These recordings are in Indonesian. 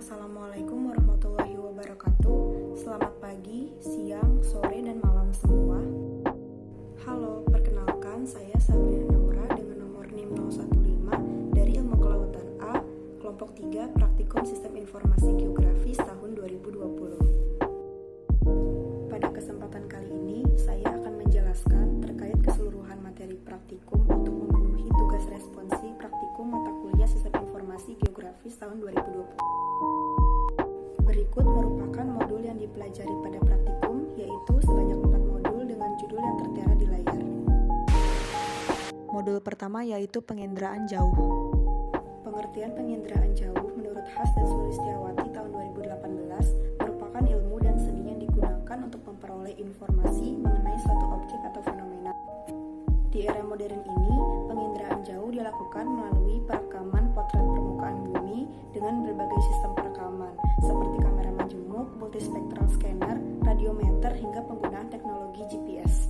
Assalamualaikum warahmatullahi wabarakatuh. Selamat pagi, siang, sore, dan malam semua. Halo, perkenalkan saya Sabrina Naura dengan nomor NIM 015 dari Ilmu Kelautan A, kelompok 3 Praktikum Sistem Informasi Geografis tahun 2020. Pada kesempatan kali ini, saya akan menjelaskan terkait keseluruhan materi praktikum untuk memenuhi tugas responsi praktikum mata kuliah Sistem Informasi Geografis tahun 2020. Berikut merupakan modul yang dipelajari pada praktikum, yaitu sebanyak 4 modul dengan judul yang tertera di layar. Modul pertama yaitu penginderaan jauh. Pengertian penginderaan jauh menurut Has dan Sulistiawati tahun 2018 merupakan ilmu dan seni yang digunakan untuk memperoleh informasi mengenai suatu objek atau fenomena. Di era modern ini, penginderaan jauh dilakukan melalui perekaman potret permukaan bumi dengan berbagai sistem perekaman, seperti kamera majemuk, multispectral scanner, radiometer, hingga penggunaan teknologi GPS.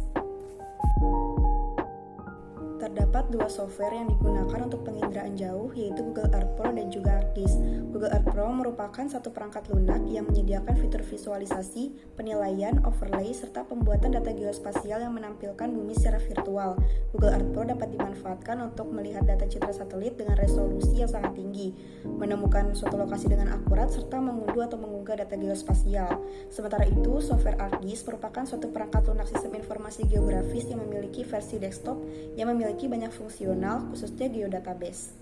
Terdapat 2 software yang digunakan untuk penginderaan jauh, yaitu Google Earth Pro dan juga ArcGIS. Google Earth Pro merupakan satu perangkat lunak yang menyediakan fitur visualisasi, penilaian, overlay, serta pembuatan data geospasial yang menampilkan bumi secara virtual. Google Earth Pro dapat dimanfaatkan untuk melihat data citra satelit dengan resolusi yang sangat tinggi, menemukan suatu lokasi dengan akurat, serta mengunduh atau mengunggah data geospasial. Sementara itu, software ArcGIS merupakan suatu perangkat lunak sistem informasi geografis yang memiliki versi desktop yang memiliki banyak fungsional, khususnya geodatabase.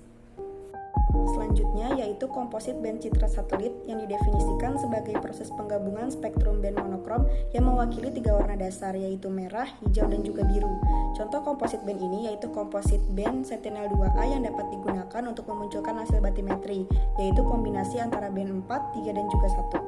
Selanjutnya yaitu komposit band citra satelit yang didefinisikan sebagai proses penggabungan spektrum band monokrom yang mewakili 3 warna dasar, yaitu merah, hijau, dan juga biru. Contoh komposit band ini yaitu komposit band Sentinel-2A yang dapat digunakan untuk memunculkan hasil batimetri, yaitu kombinasi antara band 4, 3, dan juga 1.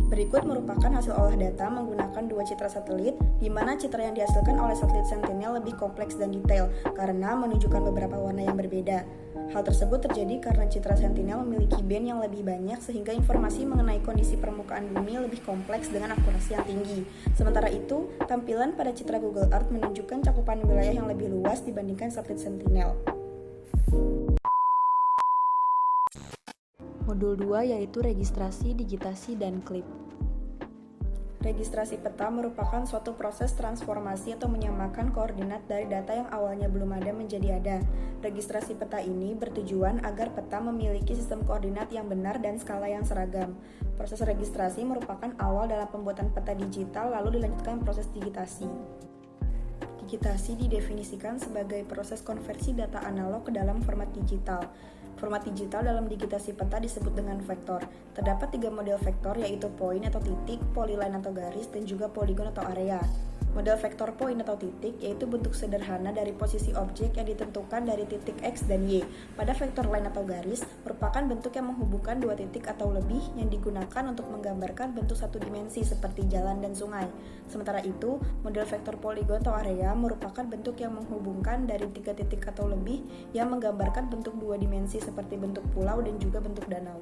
Berikut merupakan hasil olah data menggunakan 2 citra satelit, di mana citra yang dihasilkan oleh satelit Sentinel lebih kompleks dan detail karena menunjukkan beberapa warna yang berbeda. Hal tersebut terjadi karena citra Sentinel memiliki band yang lebih banyak sehingga informasi mengenai kondisi permukaan bumi lebih kompleks dengan akurasi yang tinggi. Sementara itu, tampilan pada citra Google Earth menunjukkan cakupan wilayah yang lebih luas dibandingkan satelit Sentinel. Modul 2 yaitu registrasi, digitasi, dan klip. Registrasi peta merupakan suatu proses transformasi atau menyamakan koordinat dari data yang awalnya belum ada menjadi ada. Registrasi peta ini bertujuan agar peta memiliki sistem koordinat yang benar dan skala yang seragam. Proses registrasi merupakan awal dalam pembuatan peta digital, lalu dilanjutkan proses digitasi. Digitasi didefinisikan sebagai proses konversi data analog ke dalam format digital. Format digital dalam digitasi peta disebut dengan vektor. Terdapat 3 model vektor, yaitu point atau titik, polyline atau garis, dan juga polygon atau area. Model vektor point atau titik yaitu bentuk sederhana dari posisi objek yang ditentukan dari titik X dan Y. Pada vektor line atau garis merupakan bentuk yang menghubungkan 2 titik atau lebih yang digunakan untuk menggambarkan bentuk satu dimensi seperti jalan dan sungai. Sementara itu, model vektor polygon atau area merupakan bentuk yang menghubungkan dari 3 titik atau lebih yang menggambarkan bentuk 2 dimensi seperti bentuk pulau dan juga bentuk danau.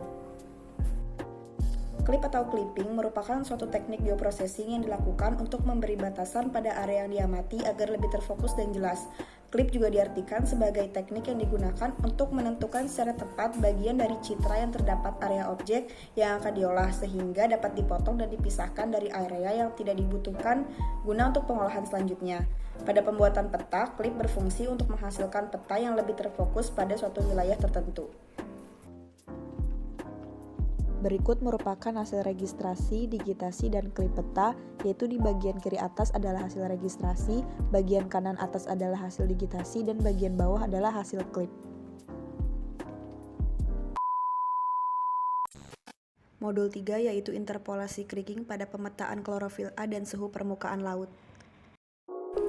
Klip atau clipping merupakan suatu teknik geoprocessing yang dilakukan untuk memberi batasan pada area yang diamati agar lebih terfokus dan jelas. Klip juga diartikan sebagai teknik yang digunakan untuk menentukan secara tepat bagian dari citra yang terdapat area objek yang akan diolah sehingga dapat dipotong dan dipisahkan dari area yang tidak dibutuhkan guna untuk pengolahan selanjutnya. Pada pembuatan peta, klip berfungsi untuk menghasilkan peta yang lebih terfokus pada suatu wilayah tertentu. Berikut merupakan hasil registrasi, digitasi, dan klip peta, yaitu di bagian kiri atas adalah hasil registrasi, bagian kanan atas adalah hasil digitasi, dan bagian bawah adalah hasil klip. Modul 3 yaitu interpolasi kriging pada pemetaan klorofil A dan suhu permukaan laut.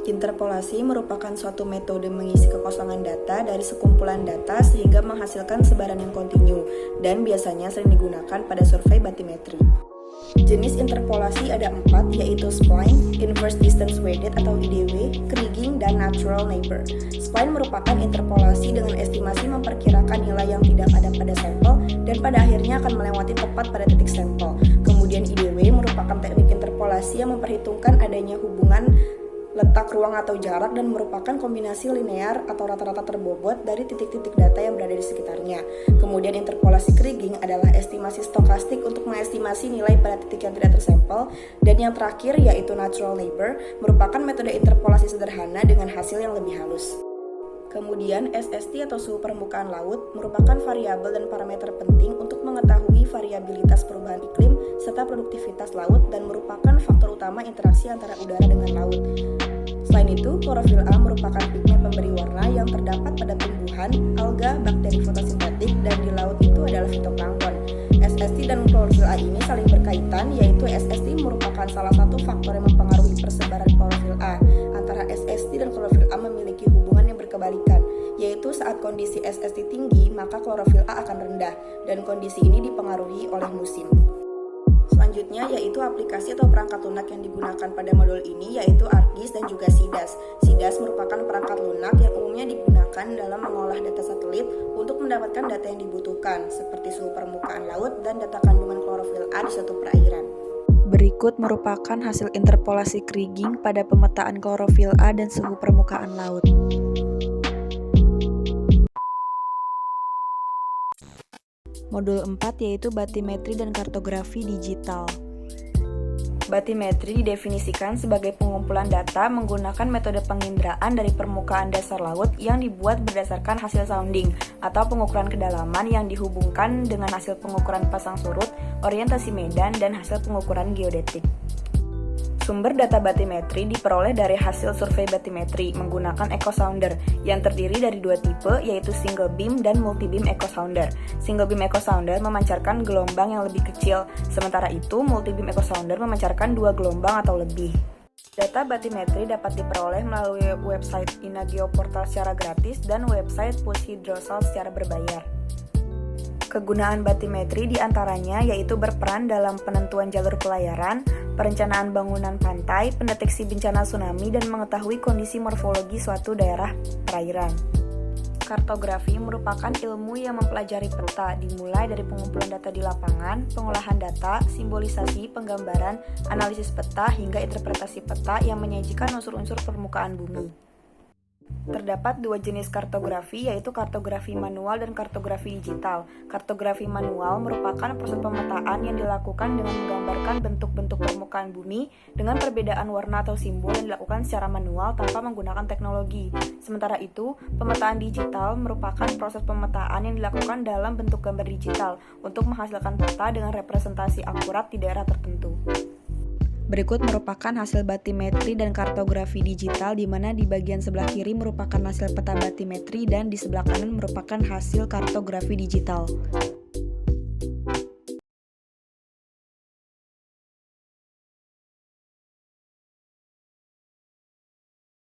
Interpolasi merupakan suatu metode mengisi kekosongan data dari sekumpulan data sehingga menghasilkan sebaran yang kontinu dan biasanya sering digunakan pada survei batimetri. Jenis interpolasi ada 4, yaitu spline, inverse distance weighted atau IDW, kriging, dan natural neighbor. Spline merupakan interpolasi dengan estimasi memperkirakan nilai yang tidak ada pada sampel dan pada akhirnya akan melewati tepat pada titik sampel. Kemudian IDW merupakan teknik interpolasi yang memperhitungkan adanya hubungan letak ruang atau jarak, dan merupakan kombinasi linear atau rata-rata terbobot dari titik-titik data yang berada di sekitarnya. Kemudian interpolasi Kriging adalah estimasi stokastik untuk mengestimasi nilai pada titik yang tidak tersampel. Dan yang terakhir yaitu natural neighbor, merupakan metode interpolasi sederhana dengan hasil yang lebih halus. Kemudian SST atau suhu permukaan laut merupakan variabel dan parameter penting untuk mengetahui variabilitas perubahan iklim serta produktivitas laut dan merupakan faktor utama interaksi antara udara dengan laut. Selain itu, klorofil A merupakan pigmen pemberi warna yang terdapat pada tumbuhan, alga, bakteri fotosintetik, dan di laut itu adalah fitoplankton. SST dan klorofil A ini saling berkaitan, yaitu SST merupakan salah satu faktor yang mempengaruhi persebaran klorofil A. Antara SST dan klorofil A memiliki hubungan yang berkebalikan, yaitu saat kondisi SST tinggi, maka klorofil A akan rendah, dan kondisi ini dipengaruhi oleh musim. Selanjutnya yaitu aplikasi atau perangkat lunak yang digunakan pada modul ini, yaitu ArcGIS dan juga SIDAS. SIDAS merupakan perangkat lunak yang umumnya digunakan dalam mengolah data satelit untuk mendapatkan data yang dibutuhkan, seperti suhu permukaan laut dan data kandungan klorofil A di suatu perairan. Berikut merupakan hasil interpolasi Kriging pada pemetaan klorofil A dan suhu permukaan laut. Modul 4 yaitu batimetri dan kartografi digital. Batimetri didefinisikan sebagai pengumpulan data menggunakan metode penginderaan dari permukaan dasar laut yang dibuat berdasarkan hasil sounding atau pengukuran kedalaman yang dihubungkan dengan hasil pengukuran pasang surut, orientasi medan, dan hasil pengukuran geodetik. Sumber data batimetri diperoleh dari hasil survei batimetri menggunakan echo sounder yang terdiri dari dua tipe, yaitu single beam dan multi beam echo sounder. Single beam echo sounder memancarkan gelombang yang lebih kecil, sementara itu multi beam echo sounder memancarkan dua gelombang atau lebih. Data batimetri dapat diperoleh melalui website INAGEOportal secara gratis dan website Pushydrosal secara berbayar. Kegunaan batimetri diantaranya yaitu berperan dalam penentuan jalur pelayaran, perencanaan bangunan pantai, pendeteksi bencana tsunami, dan mengetahui kondisi morfologi suatu daerah perairan. Kartografi merupakan ilmu yang mempelajari peta, dimulai dari pengumpulan data di lapangan, pengolahan data, simbolisasi, penggambaran, analisis peta, hingga interpretasi peta yang menyajikan unsur-unsur permukaan bumi. Terdapat dua jenis kartografi, yaitu kartografi manual dan kartografi digital. Kartografi manual merupakan proses pemetaan yang dilakukan dengan menggambarkan bentuk-bentuk permukaan bumi dengan perbedaan warna atau simbol yang dilakukan secara manual tanpa menggunakan teknologi. Sementara itu, pemetaan digital merupakan proses pemetaan yang dilakukan dalam bentuk gambar digital untuk menghasilkan peta dengan representasi akurat di daerah tertentu. Berikut merupakan hasil batimetri dan kartografi digital, di mana di bagian sebelah kiri merupakan hasil peta batimetri dan di sebelah kanan merupakan hasil kartografi digital.